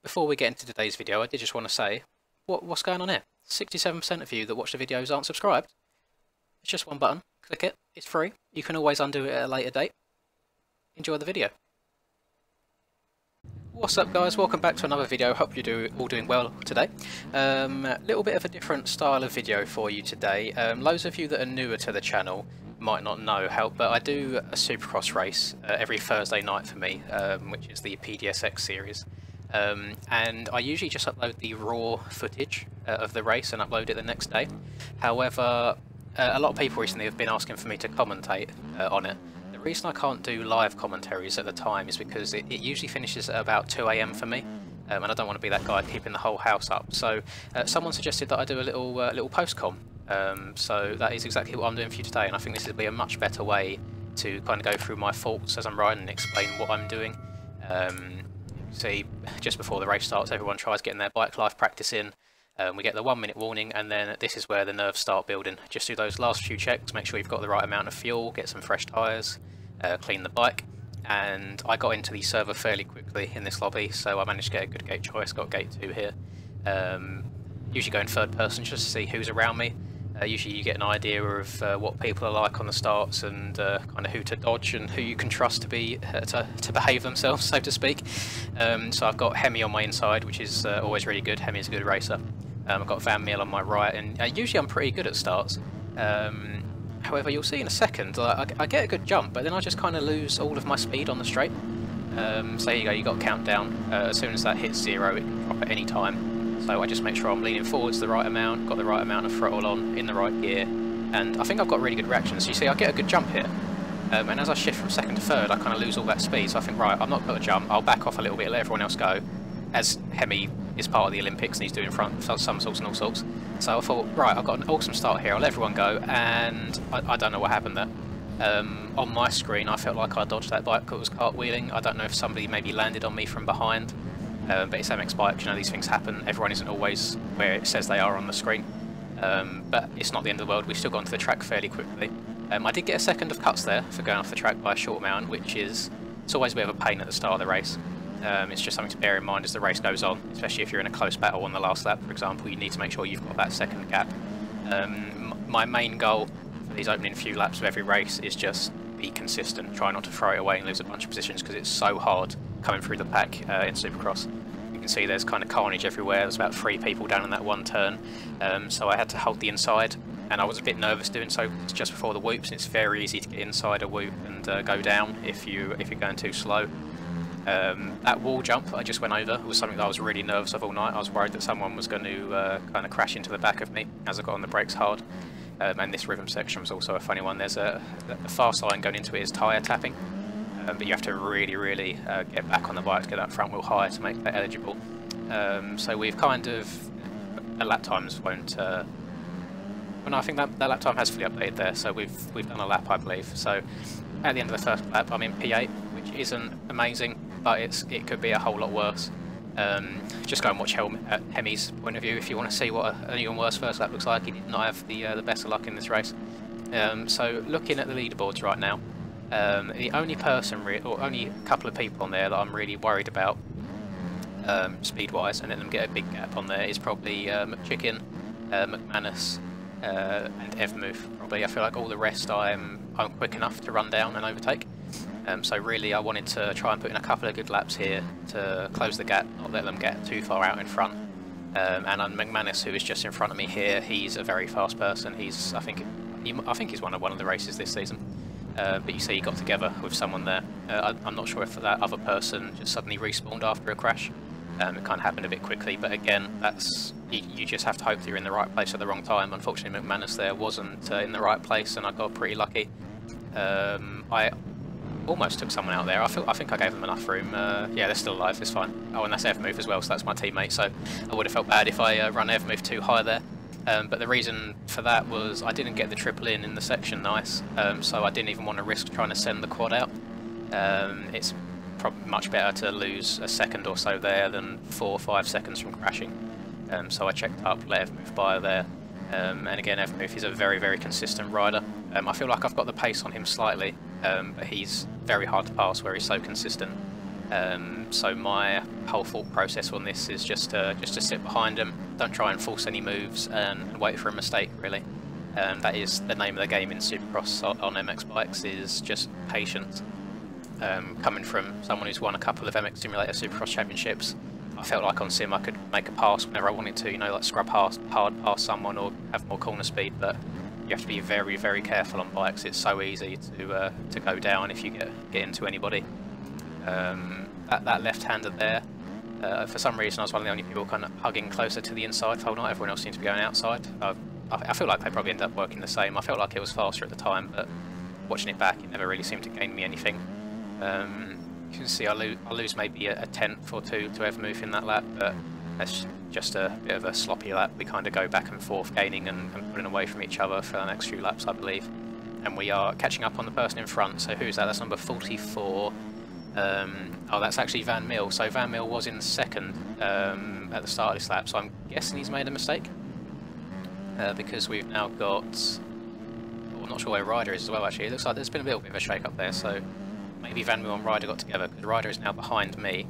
Before we get into today's video, I did just want to say, what's going on here? 67% of you that watch the videos aren't subscribed. It's just one button, click it, it's free. You can always undo it at a later date. Enjoy the video. What's up guys, welcome back to another video. Hope you're all doing well today. Little bit of a different style of video for you today. Loads of you that are newer to the channel might not know how, but I do a Supercross race every Thursday night for me, which is the PDSX series. And I usually just upload the raw footage of the race and upload it the next day. However, a lot of people recently have been asking for me to commentate on it. The reason I can't do live commentaries at the time is because it usually finishes at about 2 AM for me, and I don't want to be that guy keeping the whole house up. So someone suggested that I do a little post-com. So that is exactly what I'm doing for you today, and I think this would be a much better way to kind of go through my thoughts as I'm riding and explain what I'm doing. See, just before the race starts, everyone tries getting their bike life practice in. We get the 1 minute warning, and then this is where the nerves start building. Just do those last few checks, make sure you've got the right amount of fuel, get some fresh tyres, clean the bike. And I got into the server fairly quickly in this lobby, so I managed to get a good gate choice, got gate 2 here. Usually go in third person just to see who's around me. Usually you get an idea of what people are like on the starts and kind of who to dodge and who you can trust to be to behave themselves, so to speak. So I've got Hemi on my inside, which is always really good. Hemi is a good racer. I've got Van Meel on my right, and usually I'm pretty good at starts. However, you'll see in a second, I get a good jump, but then I just kind of lose all of my speed on the straight. So there you go, you got countdown. As soon as that hits 0, it can drop at any time. So I just make sure I'm leaning forwards the right amount, got the right amount of throttle on, in the right gear, and I think I've got really good reactions. So you see, I get a good jump here, and as I shift from second to third, I kind of lose all that speed. So I think, right, I'm not going to jump, I'll back off a little bit, let everyone else go, as Hemi is part of the Olympics and he's doing front somersaults and all sorts. So I thought, right, I've got an awesome start here, I'll let everyone go, and I don't know what happened there. On my screen, I felt like I dodged that bike that was cartwheeling. I don't know if somebody maybe landed on me from behind. But it's MX bike, you know, these things happen. Everyone isn't always where it says they are on the screen. But it's not the end of the world. We've still gone to the track fairly quickly. I did get a second of cuts there for going off the track by a short amount, which is, it's always a bit of a pain at the start of the race. It's just something to bear in mind as the race goes on, especially if you're in a close battle on the last lap, for example. You need to make sure you've got that second gap. My main goal for these opening few laps of every race is just be consistent, try not to throw it away and lose a bunch of positions, because it's so hard coming through the pack in Supercross. You can see there's kind of carnage everywhere. There's about 3 people down in that one turn, so I had to hold the inside, and I was a bit nervous doing so just before the whoops, and it's very easy to get inside a whoop and go down if you're going too slow. That wall jump I just went over was something that I was really nervous of all night. I was worried that someone was going to kind of crash into the back of me as I got on the brakes hard. And this rhythm section was also a funny one. There's a fast line going into it is tyre tapping, but you have to really get back on the bike to get that front wheel higher to make that eligible. So we've kind of, the lap times won't, well no, I think that lap time has fully updated there, so we've done a lap, I believe. So at the end of the first lap I'm in P8, which isn't amazing, but it could be a whole lot worse. Just go and watch Hemi's point of view if you want to see what an even worse first lap looks like. He did not have the best of luck in this race. So looking at the leaderboards right now, the only person, or only couple of people on there that I'm really worried about speed-wise, and let them get a big gap on there, is probably McChicken, McManus, and Evmuth. Probably, I feel like all the rest I'm quick enough to run down and overtake. So really I wanted to try and put in a couple of good laps here to close the gap, not let them get too far out in front. And on McManus, who is just in front of me here, he's a very fast person. He's, I think he's won one of the races this season. But you see he got together with someone there. I'm not sure if that other person just suddenly respawned after a crash. It kind of happened a bit quickly, but again, that's, you just have to hope that you're in the right place at the wrong time. Unfortunately McManus there wasn't in the right place, and I got pretty lucky. I almost took someone out there. I think I gave them enough room. Yeah, they're still alive, it's fine. Oh, and that's Evmuth as well, so that's my teammate, so I would have felt bad if I run Evmuth too high there. But the reason for that was I didn't get the triple in the section nice, so I didn't even want to risk trying to send the quad out. It's probably much better to lose a second or so there than 4 or 5 seconds from crashing. So I checked up, let Evmuth by there. And again, Evmuth is a very consistent rider. I feel like I've got the pace on him slightly, but he's very hard to pass where he's so consistent. So my whole thought process on this is just to sit behind him, don't try and force any moves, and wait for a mistake, really. That is the name of the game in Supercross on MX bikes, is just patience. Coming from someone who's won a couple of MX Simulator Supercross championships, I felt like on sim I could make a pass whenever I wanted to, you know, like scrub hard past someone or have more corner speed, but you have to be very, very careful on bikes. It's so easy to go down if you get into anybody. That left-hander there, for some reason I was one of the only people kind of hugging closer to the inside fold knot. Everyone else seemed to be going outside. I feel like they probably ended up working the same. I felt like it was faster at the time, but watching it back, it never really seemed to gain me anything. You can see I lose maybe a tenth or two to ever move in that lap, but that's just a bit of a sloppy lap. We kind of go back and forth, gaining and pulling away from each other for the next few laps, I believe. And we are catching up on the person in front. So who's that? That's number 44. Oh, that's actually Van Mil. So Van Mil was in second at the start of this lap, so I'm guessing he's made a mistake. Because we've now got... Oh, I'm not sure where Ryder is as well, actually. It looks like there's been a little bit of a shake-up there, so maybe Van Mil and Ryder got together, because Ryder is now behind me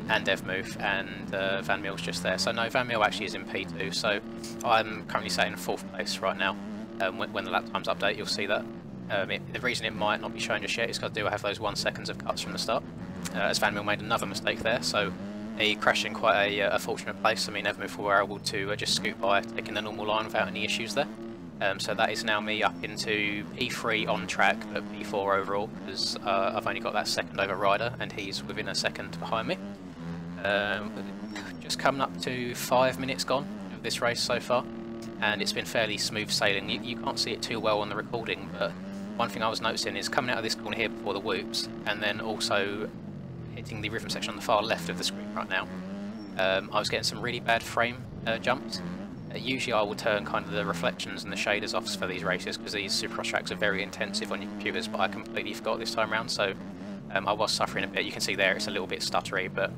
and Devmuth, and Van Mil's just there. So no, Van Mil actually is in P2, so I'm currently sat in 4th place right now. When the lap times update, you'll see that. The reason it might not be shown just yet is because I do have those 1 seconds of cuts from the start, as Van Mil made another mistake there, so he crashed in quite a fortunate place. I mean, Devmuth were able to just scoot by, taking the normal line without any issues there. So that is now me up into P3 on track, but P4 overall, because I've only got that second over Ryder, and he's within a second behind me. Just coming up to 5 minutes gone of this race so far, and it's been fairly smooth sailing. You can't see it too well on the recording, but one thing I was noticing is coming out of this corner here before the whoops, and then also hitting the rhythm section on the far left of the screen right now. I was getting some really bad frame jumps. Usually I will turn kind of the reflections and the shaders off for these races, because these Supercross tracks are very intensive on your computers, but I completely forgot this time around, so I was suffering a bit. You can see there it's a little bit stuttery, but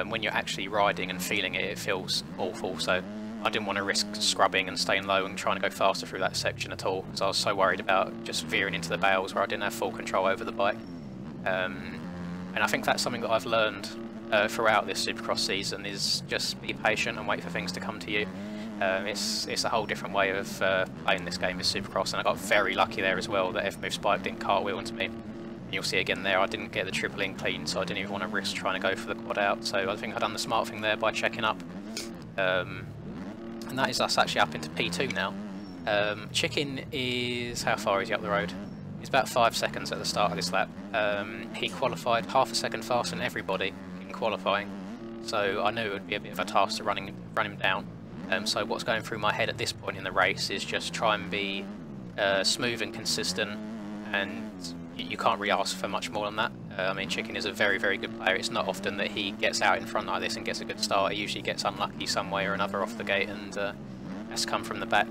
when you're actually riding and feeling it, it feels awful, so I didn't want to risk scrubbing and staying low and trying to go faster through that section at all, because I was so worried about just veering into the bales where I didn't have full control over the bike. And I think that's something that I've learned throughout this Supercross season, is just be patient and wait for things to come to you. It's a whole different way of playing this game, is Supercross, and I got very lucky there as well that Devmuth's bike didn't cartwheel into me. And you'll see again there, I didn't get the triple in clean, so I didn't even want to risk trying to go for the quad out, so I think I've done the smart thing there by checking up. And that is us actually up into P2 now. Chicken is... how far is he up the road? He's about 5 seconds at the start of this lap. He qualified half a second faster than everybody in qualifying, so I knew it would be a bit of a task to run him down. So what's going through my head at this point in the race is just try and be smooth and consistent, and you can't really ask for much more than that. I mean, Chicken is a very, very good player. It's not often that he gets out in front like this and gets a good start. He usually gets unlucky some way or another off the gate and has to come from the back.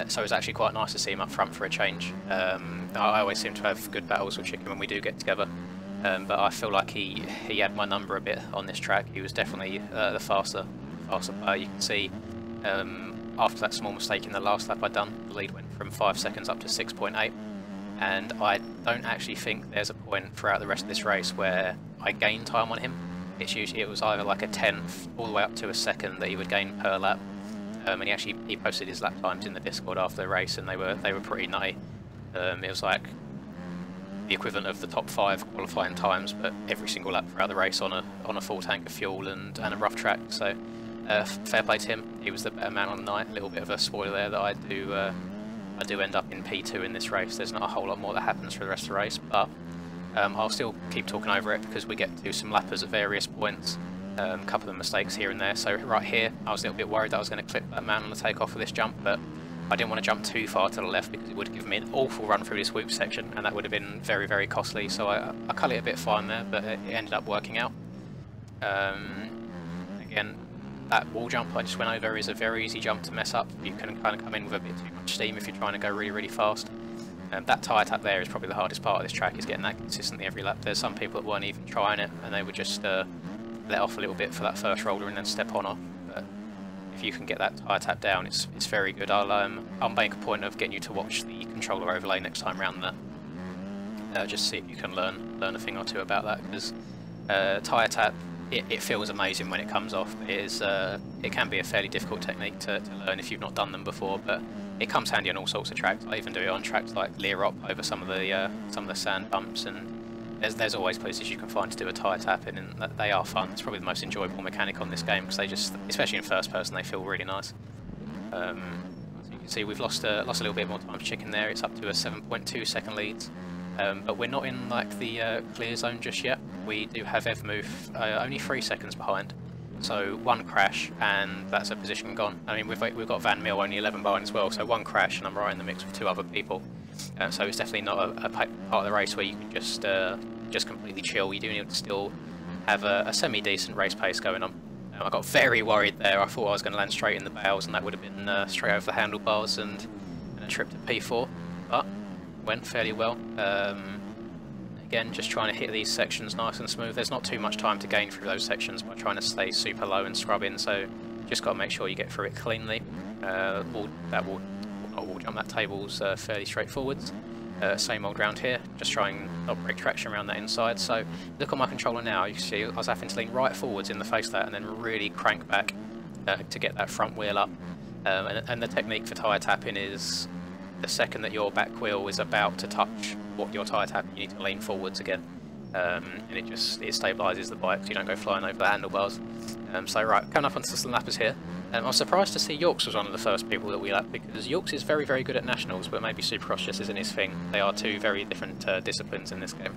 So it's actually quite nice to see him up front for a change. I always seem to have good battles with Chicken when we do get together, but I feel like he had my number a bit on this track. He was definitely the faster player. You can see after that small mistake in the last lap I'd done, the lead went from 5 seconds up to 6.8, and I don't actually think there's a point throughout the rest of this race where I gain time on him. It was either like a tenth all the way up to a second that he would gain per lap. And he posted his lap times in the Discord after the race, and they were pretty nutty. It was like the equivalent of the top 5 qualifying times, but every single lap throughout the race on a full tank of fuel and a rough track. So fair play to him. He was the better man on the night. A little bit of a spoiler there that I do end up in P2 in this race. There's not a whole lot more that happens for the rest of the race, but I'll still keep talking over it because we get to do some lappers at various points. A couple of mistakes here and there. So right here, I was a little bit worried that I was going to clip that man on the takeoff of this jump, but I didn't want to jump too far to the left because it would have given me an awful run through this whoop section, and that would have been very, very costly. So I cut it a bit fine there, but it ended up working out. Again, that wall jump I just went over is a very easy jump to mess up. You can kind of come in with a bit too much steam if you're trying to go really, really fast. That tyre tap there is probably the hardest part of this track, is getting that consistently every lap. There's some people that weren't even trying it, and they would just let off a little bit for that first roller and then step on off. But if you can get that tyre tap down, it's very good. I'll make a point of getting you to watch the controller overlay next time round there. Just see if you can learn a thing or two about that, because Tyre tap, it feels amazing when it comes off. It can be a fairly difficult technique to learn if you've not done them before, but it comes handy on all sorts of tracks. I even do it on tracks like Leerop over some of the sand bumps, and there's always places you can find to do a tyre tap in, and they are fun. It's probably the most enjoyable mechanic on this game because they just, especially in first person, they feel really nice. As you can see, we've lost a little bit more time to chicken there. It's up to a 7.2 second lead. But we're not in like the clear zone just yet. We do have Ev move only 3 seconds behind, so one crash and that's a position gone. I mean, we've got Van Mill only 11 behind as well, so one crash and I'm right in the mix with 2 other people. So it's definitely not a part of the race where you can just completely chill. You do need to still have a semi-decent race pace going on. I got very worried there. I thought I was going to land straight in the bales and that would have been straight over the handlebars and a trip to P4, but went fairly well. Again, just trying to hit these sections nice and smooth. There's not too much time to gain through those sections by trying to stay super low and scrub in, so just got to make sure you get through it cleanly. That wall jump, that table's fairly straightforward. Same old round here, just try and not break traction around that inside. So look on my controller now, you can see I was having to lean right forwards in the face of that and then really crank back to get that front wheel up. And the technique for tyre tapping is the second that your back wheel is about to touch what you're tyre tapping, you need to lean forwards again, and it stabilises the bike so you don't go flying over the handlebars. So right, coming up onto some lappers here. I was surprised to see Yorks was one of the first people that we lapped, because Yorks is very, very good at nationals, but maybe Supercross just isn't his thing. They are 2 very different disciplines in this game.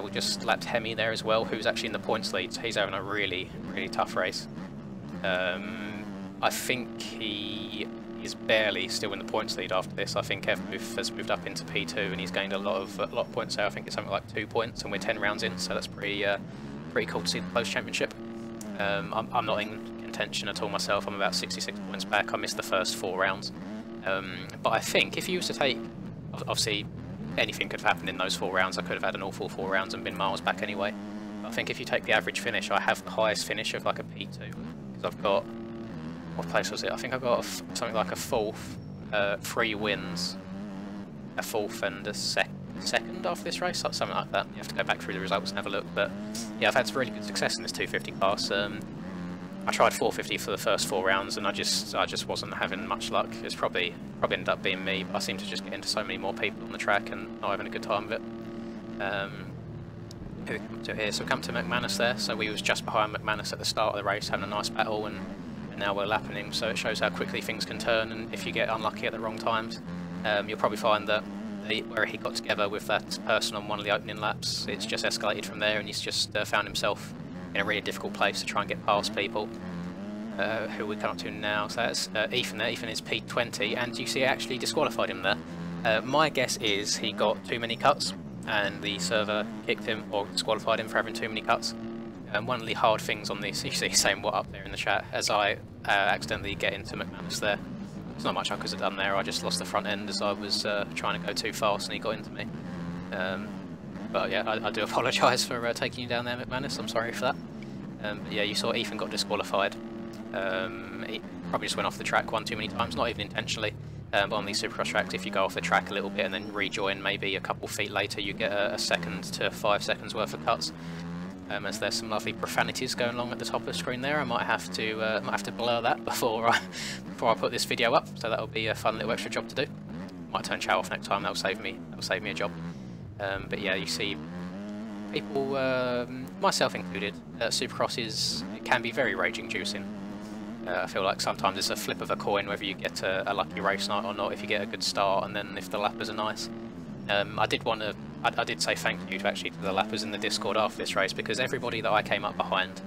We just lapped Hemi there as well, who's actually in the points lead, so he's having a really, really tough race. I think he is barely still in the points lead after this. I think Ev has moved up into P2 and he's gained a lot of points there. I think it's something like 2 points and we're 10 rounds in, so that's pretty cool to see the close championship. I'm not in contention at all myself. I'm about 66 points back. I missed the first 4 rounds, but I think if you was to take, obviously anything could have happened in those 4 rounds. I could have had an awful 4 rounds and been miles back anyway. But I think if you take the average finish, I have the highest finish of like a P2, because I've got, what place was it? I think I got something like a 4th, 3 wins, a 4th and a second after this race, something like that. You have to go back through the results and have a look, but yeah, I've had really good success in this 250 class. I tried 450 for the first 4 rounds and I just wasn't having much luck. It's probably ended up being me, but I seem to just get into so many more people on the track and not having a good time with it. Here we come to here, so we come to McManus there, so we was just behind McManus at the start of the race having a nice battle, and now we're lapping him, so it shows how quickly things can turn, and if you get unlucky at the wrong times, you'll probably find that where he got together with that person on one of the opening laps, it's just escalated from there, and he's just found himself in a really difficult place to try and get past people. Who we come up to now, so that's Ethan there. Ethan is P20, and you see it actually disqualified him there. My guess is he got too many cuts, and the server kicked him or disqualified him for having too many cuts. One of the hard things on this, you see saying what up there in the chat, as I accidentally get into McManus there. There's not much I could have done there, I just lost the front end as I was trying to go too fast and he got into me. But yeah, I do apologise for taking you down there, McManus, I'm sorry for that. But yeah, you saw Ethan got disqualified. He probably just went off the track one too many times, not even intentionally. But on these Supercross tracks, if you go off the track a little bit and then rejoin maybe a couple feet later, you get a 2 to 5 seconds worth of cuts. As there's some lovely profanities going along at the top of the screen there, I might have to blur that before I put this video up. So that'll be a fun little extra job to do. Might turn chat off next time. That'll save me a job. But yeah, you see people, myself included, Supercross it can be very rage inducing. I feel like sometimes it's a flip of a coin whether you get a lucky race night or not, if you get a good start and then if the lappers are nice. I did say thank you to the lappers in the Discord after this race, because everybody that I came up behind,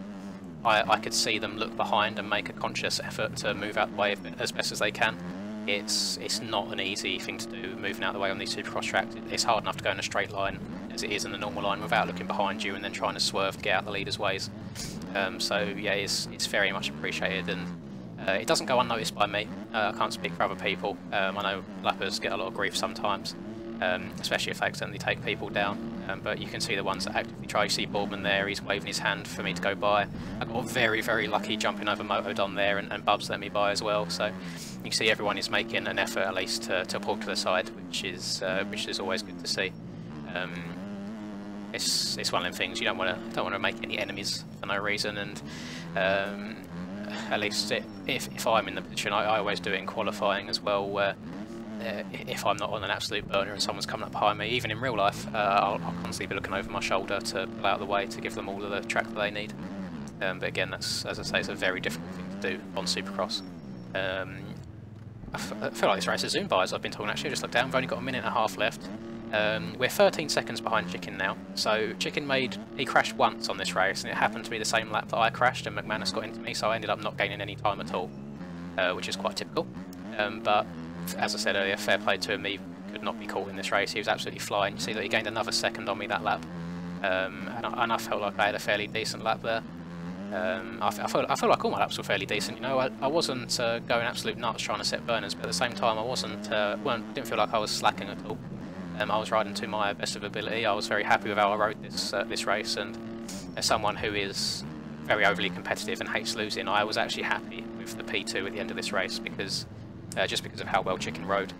I could see them look behind and make a conscious effort to move out the way as best as they can. It's not an easy thing to do, moving out of the way on these Supercross tracks. It's hard enough to go in a straight line as it is in a normal line without looking behind you and then trying to swerve to get out the leader's ways. So yeah, it's very much appreciated, and it doesn't go unnoticed by me. I can't speak for other people. I know lappers get a lot of grief sometimes, especially if they accidentally take people down. But you can see the ones that actively try. You see Boardman there, he's waving his hand for me to go by. I got very, very lucky jumping over Motodon there, and Bubs let me by as well. So you can see everyone is making an effort at least to pull to the side, which is always good to see. it's one of them things. You don't want to make any enemies for no reason, and at least if I'm in the position, I always do it in qualifying as well, where if I'm not on an absolute burner and someone's coming up behind me, even in real life, I'll constantly be looking over my shoulder to pull out of the way to give them all of the track that they need. But again, that's, as I say, it's a very difficult thing to do on Supercross. I feel like this race is zoomed by as I've been talking. Actually, I just looked down, we've only got a minute and a half left. We're 13 seconds behind Chicken now, so Chicken he crashed once on this race, and it happened to be the same lap that I crashed, and McManus got into me, so I ended up not gaining any time at all, which is quite typical. But as I said earlier, fair play to him, he could not be caught in this race. He was absolutely flying. You see that he gained another second on me that lap, and I felt like I had a fairly decent lap there. I felt like all my laps were fairly decent. You know, I wasn't going absolute nuts trying to set burners, but at the same time I didn't feel like I was slacking at all. I was riding to my best of ability. I was very happy with how I rode this race, and as someone who is very overly competitive and hates losing, I was actually happy with the P2 at the end of this race because just because of how well Chicken rode.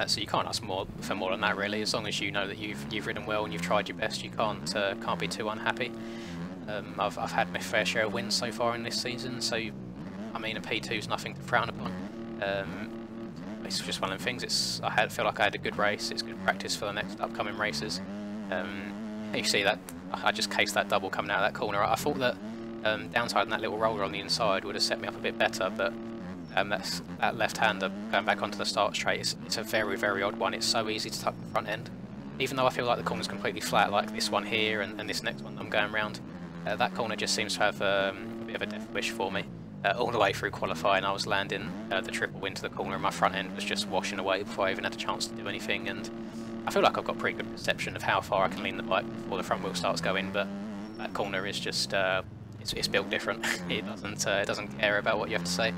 So you can't ask for more than that, really. As long as you know that you've ridden well and you've tried your best, you can't be too unhappy. I've had my fair share of wins so far in this season, so I mean a P2 is nothing to frown upon. It's just one of them things. I feel like I had a good race. It's good practice for the next upcoming races. You see that I just cased that double coming out of that corner. I thought that downside that little roller on the inside would have set me up a bit better, but that left-hander going back onto the start straight, it's a very, very odd one. It's so easy to tuck the front end. Even though I feel like the corner's completely flat, like this one here and this next one I'm going round, that corner just seems to have a bit of a death wish for me. All the way through qualifying I was landing the triple into the corner and my front end was just washing away before I even had a chance to do anything, and I feel like I've got pretty good perception of how far I can lean the bike before the front wheel starts going, but that corner is just, it's built different. It doesn't care about what you have to say.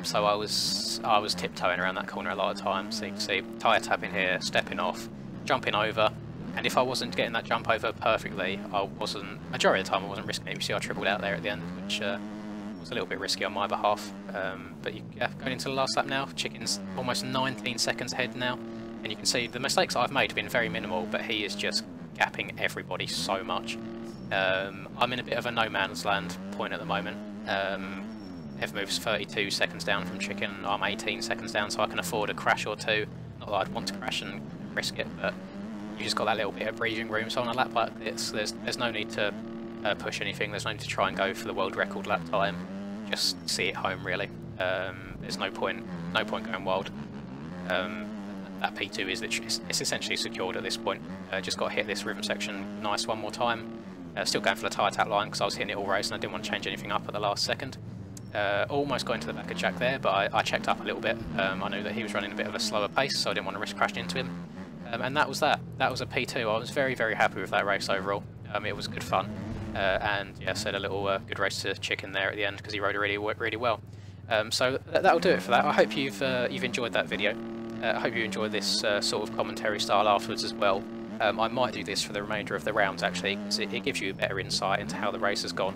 So I was tiptoeing around that corner a lot of times, so you can see tyre tapping here, stepping off, jumping over, and if I wasn't getting that jump over perfectly, majority of the time I wasn't risking it. You see I tripled out there at the end, which was a little bit risky on my behalf, but going into the last lap now, Chicken's almost 19 seconds ahead now, and you can see the mistakes I've made have been very minimal, but he is just gapping everybody so much. I'm in a bit of a no man's land point at the moment. Ev moves 32 seconds down from Chicken, I'm 18 seconds down, so I can afford a crash or two. Not that I'd want to crash and risk it, but you just got that little bit of breathing room, so on a lap like this, there's no need to push anything, there's no need to try and go for the world record lap time, just see it home really. There's no point going wild. That P2 it's essentially secured at this point. Just got to hit this rhythm section nice one more time. Still going for the tyre tap line because I was hitting it all race and I didn't want to change anything up at the last second. Almost going to the back of Jack there, but I checked up a little bit. I knew that he was running a bit of a slower pace, so I didn't want to risk crashing into him. And that was that. That was a P2. I was very, very happy with that race overall. It was good fun. And yeah, I said a little good race to Chicken there at the end because he rode really well. So that'll do it for that. I hope you've enjoyed that video. I hope you enjoyed this sort of commentary style afterwards as well. I might do this for the remainder of the rounds actually, because it gives you a better insight into how the race has gone,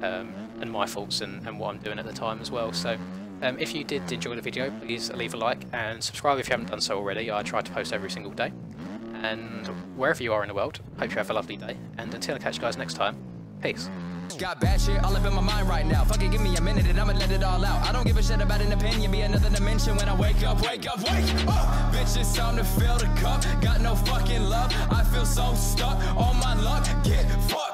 and my thoughts and what I'm doing at the time as well. So if you did enjoy the video, please leave a like and subscribe if you haven't done so already. I try to post every single day. And wherever you are in the world, hope you have a lovely day. And until I catch you guys next time, peace. Got bad shit all up in my mind right now. Fuck it, give me a minute and I'ma let it all out. I don't give a shit about an opinion, be another dimension when I wake up. Bitch, it's time to fill the cup. Got no fucking love, I feel so stuck on my luck. Get fucked.